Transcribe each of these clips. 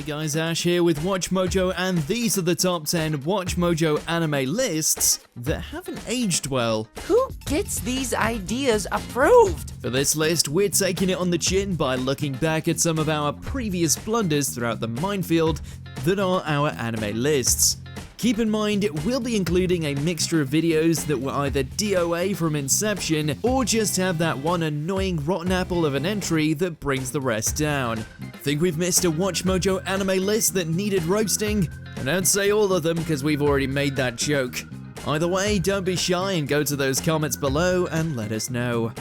guys, Ash here with WatchMojo, and these are the top 10 WatchMojo anime lists that haven't aged well. Who gets these ideas approved? For this list, we're taking it on the chin by looking back at some of our previous blunders throughout the minefield that are our anime lists. Keep in mind, we'll be including a mixture of videos that were either DOA from inception or just have that one annoying rotten apple of an entry that brings the rest down. Think we've missed a WatchMojo anime list that needed roasting? I don't say all of them because we've already made that joke. Either way, don't be shy and go to those comments below and let us know.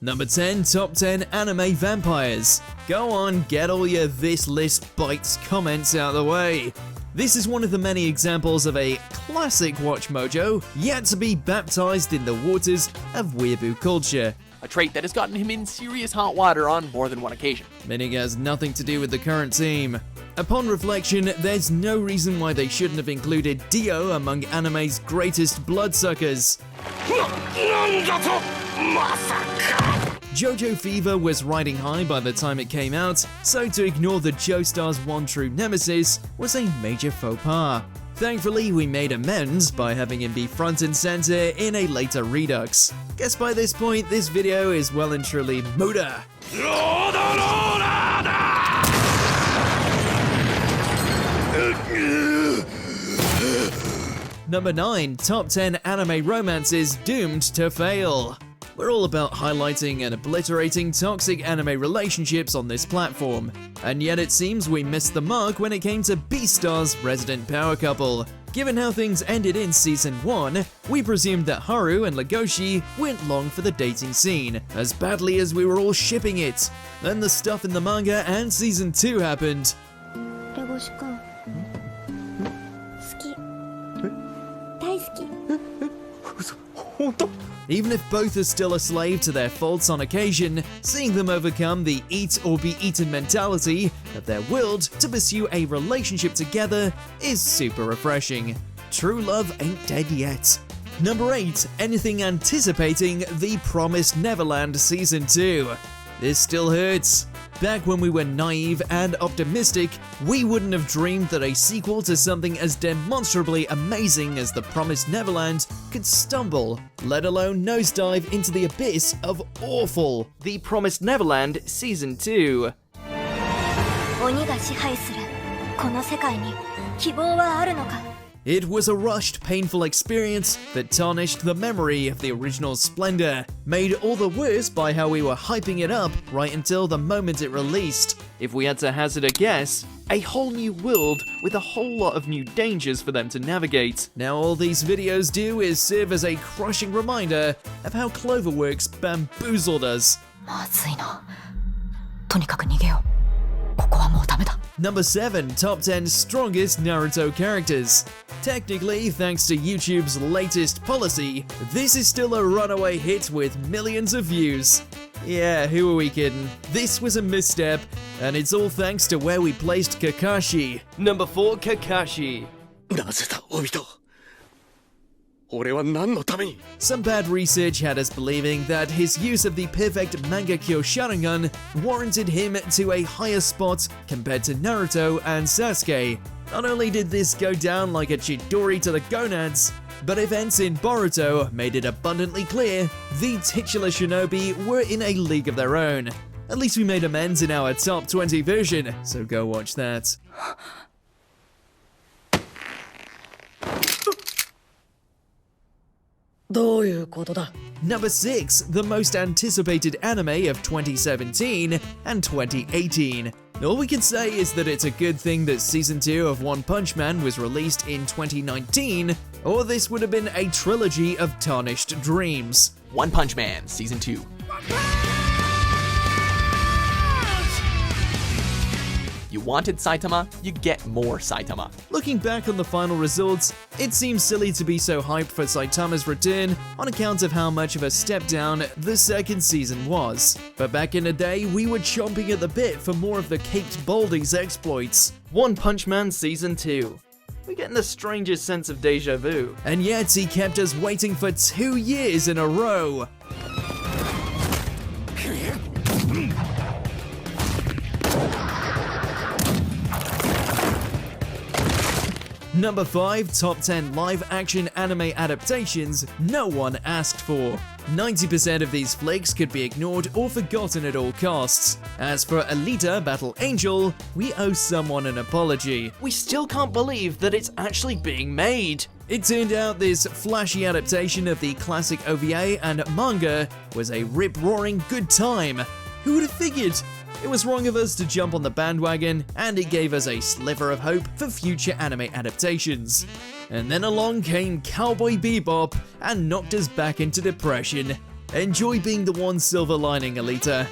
Number 10, Top 10 Anime Vampires. Go on, get all your "this list bites" comments out of the way. This is one of the many examples of a classic WatchMojo yet to be baptized in the waters of weeaboo culture. A trait that has gotten him in serious hot water on more than one occasion. Meaning it has nothing to do with the current team. Upon reflection, there's no reason why they shouldn't have included Dio among anime's greatest bloodsuckers. JoJo Fever was riding high by the time it came out, so to ignore the Joestar's one true nemesis was a major faux pas. Thankfully, we made amends by having him be front and center in a later redux. Guess by this point, this video is well and truly Muda. Number 9, Top 10 Anime Romances Doomed to Fail. We're all about highlighting and obliterating toxic anime relationships on this platform, and yet it seems we missed the mark when it came to Beastar's resident power couple. Given how things ended in Season 1, we presumed that Haru and Legoshi went long for the dating scene, as badly as we were all shipping it. Then the stuff in the manga and Season 2 happened. Even if both are still a slave to their faults on occasion, seeing them overcome the eat or be eaten mentality of their willed to pursue a relationship together is super refreshing. True love ain't dead yet. Number 8, anything anticipating The Promised Neverland Season 2. This still hurts. Back when we were naive and optimistic, we wouldn't have dreamed that a sequel to something as demonstrably amazing as The Promised Neverland could stumble, let alone nosedive into the abyss of awful. The Promised Neverland Season 2. 鬼が支配するこの世界に希望はあるのか It was a rushed, painful experience that tarnished the memory of the original splendor, made all the worse by how we were hyping it up right until the moment it released. If we had to hazard a guess, a whole new world with a whole lot of new dangers for them to navigate. Now all these videos do is serve as a crushing reminder of how Cloverworks bamboozled us. まずいなとにかく逃げようここはもうダメだ Number 7, Top 10 Strongest Naruto Characters. Technically, thanks to YouTube's latest policy, this is still a runaway hit with millions of views. Yeah, who are we kidding? This was a misstep, and it's all thanks to where we placed Kakashi. Number 4, Kakashi. Some bad research had us believing that his use of the perfect Mangekyo Sharingan warranted him to a higher spot compared to Naruto and Sasuke. Not only did this go down like a Chidori to the gonads, but events in Boruto made it abundantly clear the titular shinobi were in a league of their own. At least we made amends in our top 20 version, so go watch that. Number 6, the most anticipated anime of 2017 and 2018. All we can say is that it's a good thing that Season 2 of One Punch Man was released in 2019, or this would have been a trilogy of tarnished dreams. One Punch Man Season 2. You wanted Saitama, you get more Saitama. Looking back on the final results, it seems silly to be so hyped for Saitama's return on account of how much of a step down the second season was. But back in the day, we were chomping at the bit for more of the Caped Baldi's exploits. One Punch Man Season 2. We're getting the strangest sense of deja vu. And yet he kept us waiting for 2 years in a row. Number 5, top 10 live-action anime adaptations no one asked for. 90% of these flicks could be ignored or forgotten at all costs. As for Alita Battle Angel, we owe someone an apology. We still can't believe that it's actually being made. It turned out this flashy adaptation of the classic OVA and manga was a rip-roaring good time. Who would have figured? It was wrong of us to jump on the bandwagon, and it gave us a sliver of hope for future anime adaptations. And then along came Cowboy Bebop and knocked us back into depression. Enjoy being the one silver lining, Alita.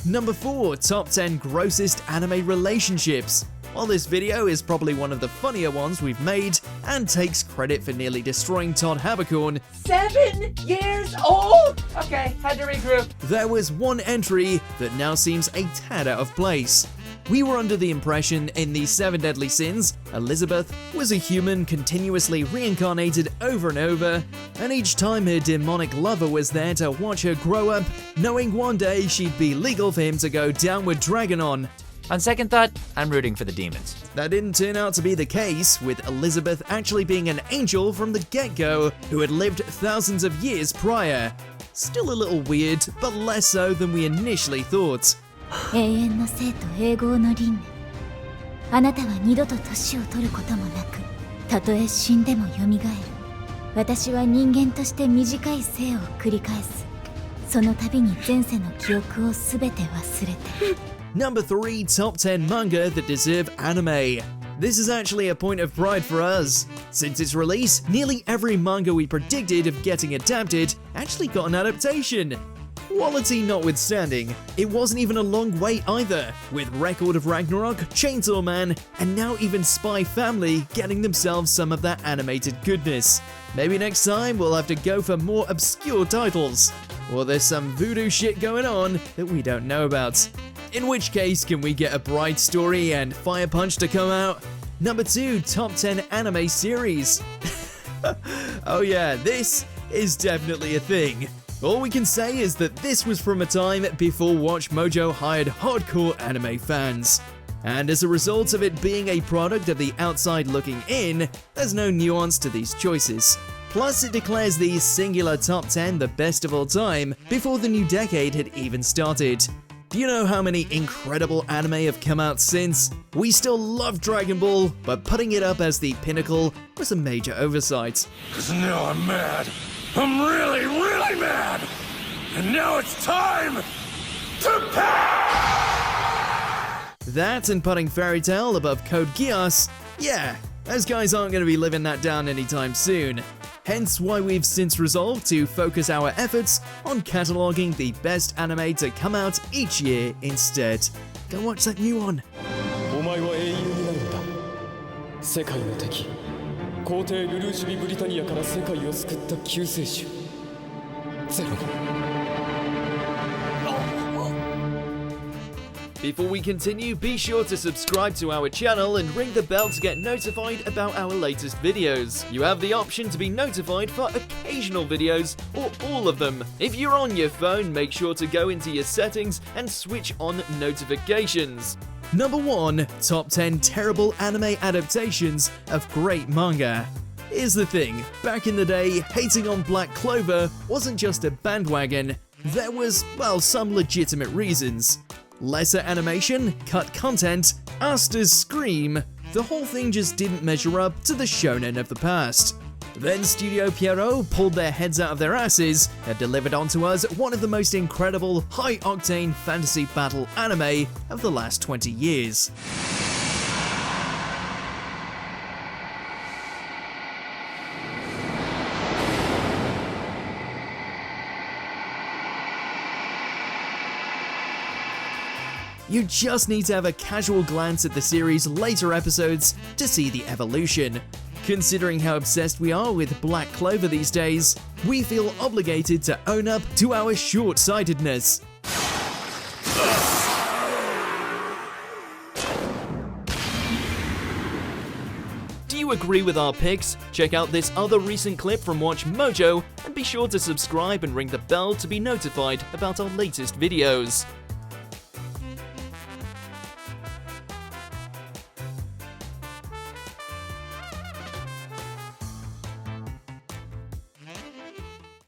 Number 4, top 10 grossest anime relationships. While this video is probably one of the funnier ones we've made, and takes credit for nearly destroying Todd Habercorn, 7 years old? Okay, had to regroup. there was one entry that now seems a tad out of place. We were under the impression in the 7 Deadly Sins, Elizabeth was a human continuously reincarnated over and over, and each time her demonic lover was there to watch her grow up, knowing one day she'd be legal for him to go downward dragon on. On second thought, I'm rooting for the demons. That didn't turn out to be the case, with Elizabeth actually being an angel from the get-go who had lived thousands of years prior. Still a little weird, but less so than we initially thought. 永遠の生と永劫の輪廻。あなたは二度と年を取ることもなく、たとえ死んでもよみがえる。私は人間として短い生を繰り返す。その度に前世の記憶をすべて忘れて。Number 3, top 10 manga that deserve anime. This is actually a point of pride for us. Since its release, nearly every manga we predicted of getting adapted actually got an adaptation. Quality notwithstanding, it wasn't even a long wait either, with Record of Ragnarok, Chainsaw Man, and now even Spy Family getting themselves some of that animated goodness. Maybe next time we'll have to go for more obscure titles, or there's some voodoo shit going on that we don't know about. In which case, can we get a Bride Story and Fire Punch to come out? Number 2, top 10 anime series. Oh yeah, this is definitely a thing. All we can say is that this was from a time before WatchMojo hired hardcore anime fans. And as a result of it being a product of the outside looking in, there's no nuance to these choices. Plus, it declares the singular top 10 the best of all time before the new decade had even started. Do you know how many incredible anime have come out since? We still love Dragon Ball, but putting it up as the pinnacle was a major oversight. 'Cause now I'm mad. I'm really, really mad. And now it's time to pay! That and putting Fairy Tail above Code Geass, yeah, those guys aren't going to be living that down anytime soon. Hence why we've since resolved to focus our efforts on cataloguing the best anime to come out each year instead. Go watch that new one. お前は英雄になるんだ。世界の敵、皇帝ルルーシュビ・ブリタニアから世界を救った救世主ゼロ。 Before we continue, be sure to subscribe to our channel and ring the bell to get notified about our latest videos. You have the option to be notified for occasional videos or all of them. If you're on your phone, make sure to go into your settings and switch on notifications. Number 1, top 10 terrible anime adaptations of great manga. Here's the thing, back in the day, hating on Black Clover wasn't just a bandwagon. There was, well, some legitimate reasons. Lesser animation, cut content, Asta's scream, the whole thing just didn't measure up to the shonen of the past. Then Studio Pierrot pulled their heads out of their asses and delivered onto us one of the most incredible, high-octane fantasy battle anime of the last 20 years. You just need to have a casual glance at the series' later episodes to see the evolution. Considering how obsessed we are with Black Clover these days, we feel obligated to own up to our short-sightedness. Do Do you agree with our picks? Check out this other recent clip from WatchMojo, and be sure to subscribe and ring the bell to be notified about our latest videos.